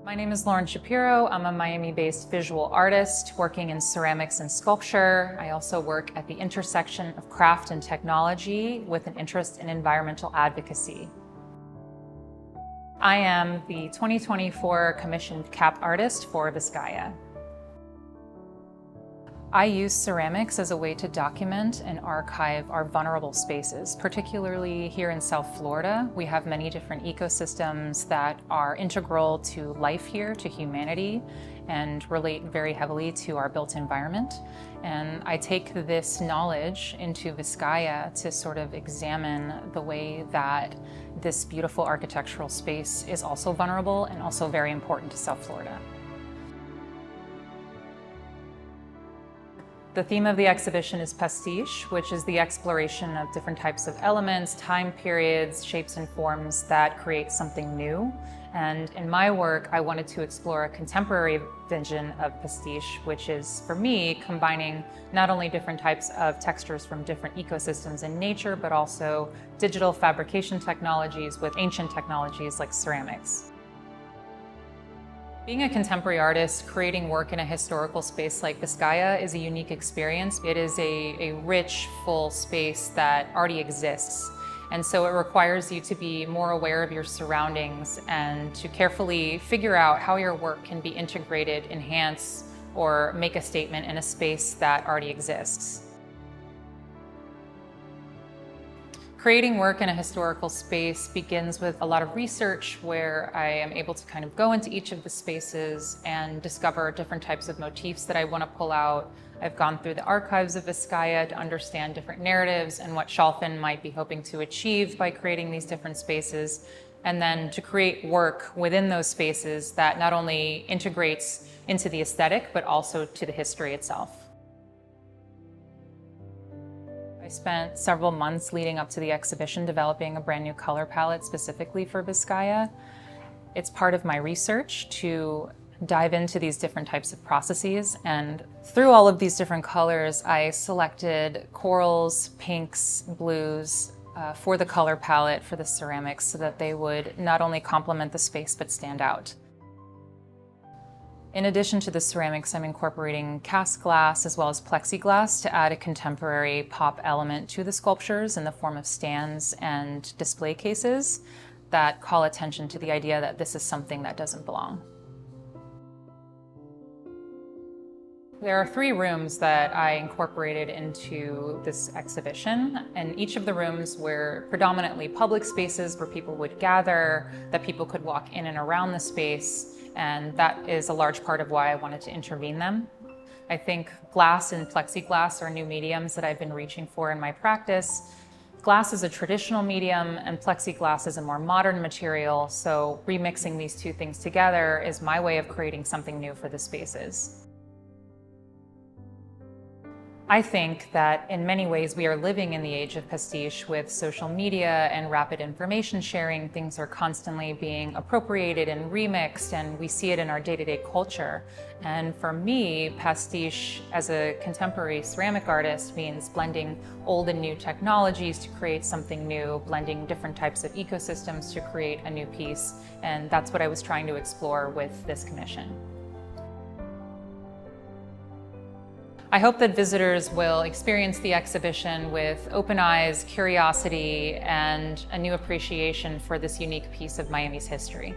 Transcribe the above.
My name is Lauren Shapiro. I'm a Miami-based visual artist working in ceramics and sculpture. I also work at the intersection of craft and technology with an interest in environmental advocacy. I am the 2024 commissioned cap artist for Vizcaya. I use ceramics as a way to document and archive our vulnerable spaces, particularly here in South Florida. We have many different ecosystems that are integral to life here, to humanity, and relate very heavily to our built environment. And I take this knowledge into Vizcaya to sort of examine the way that this beautiful architectural space is also vulnerable and also very important to South Florida. The theme of the exhibition is Pastiche, which is the exploration of different types of elements, time periods, shapes and forms that create something new. And in my work, I wanted to explore a contemporary vision of pastiche, which is, for me, combining not only different types of textures from different ecosystems in nature, but also digital fabrication technologies with ancient technologies like ceramics. Being a contemporary artist, creating work in a historical space like Vizcaya is a unique experience. It is a rich, full space that already exists. And so it requires you to be more aware of your surroundings and to carefully figure out how your work can be integrated, enhance, or make a statement in a space that already exists. Creating work in a historical space begins with a lot of research where I am able to kind of go into each of the spaces and discover different types of motifs that I want to pull out. I've gone through the archives of Vizcaya to understand different narratives and what Chalfin might be hoping to achieve by creating these different spaces, and then to create work within those spaces that not only integrates into the aesthetic, but also to the history itself. I spent several months leading up to the exhibition developing a brand new color palette specifically for Vizcaya. It's part of my research to dive into these different types of processes, and through all of these different colors, I selected corals, pinks, blues for the color palette for the ceramics so that they would not only complement the space but stand out. In addition to the ceramics, I'm incorporating cast glass as well as plexiglass to add a contemporary pop element to the sculptures in the form of stands and display cases that call attention to the idea that this is something that doesn't belong. There are 3 rooms that I incorporated into this exhibition, and each of the rooms were predominantly public spaces where people would gather, that people could walk in and around the space, and that is a large part of why I wanted to intervene them. I think glass and plexiglass are new mediums that I've been reaching for in my practice. Glass is a traditional medium and plexiglass is a more modern material, so remixing these 2 things together is my way of creating something new for the spaces. I think that in many ways we are living in the age of pastiche with social media and rapid information sharing. Things are constantly being appropriated and remixed, and we see it in our day-to-day culture. And for me, pastiche as a contemporary ceramic artist means blending old and new technologies to create something new, blending different types of ecosystems to create a new piece. And that's what I was trying to explore with this commission. I hope that visitors will experience the exhibition with open eyes, curiosity, and a new appreciation for this unique piece of Miami's history.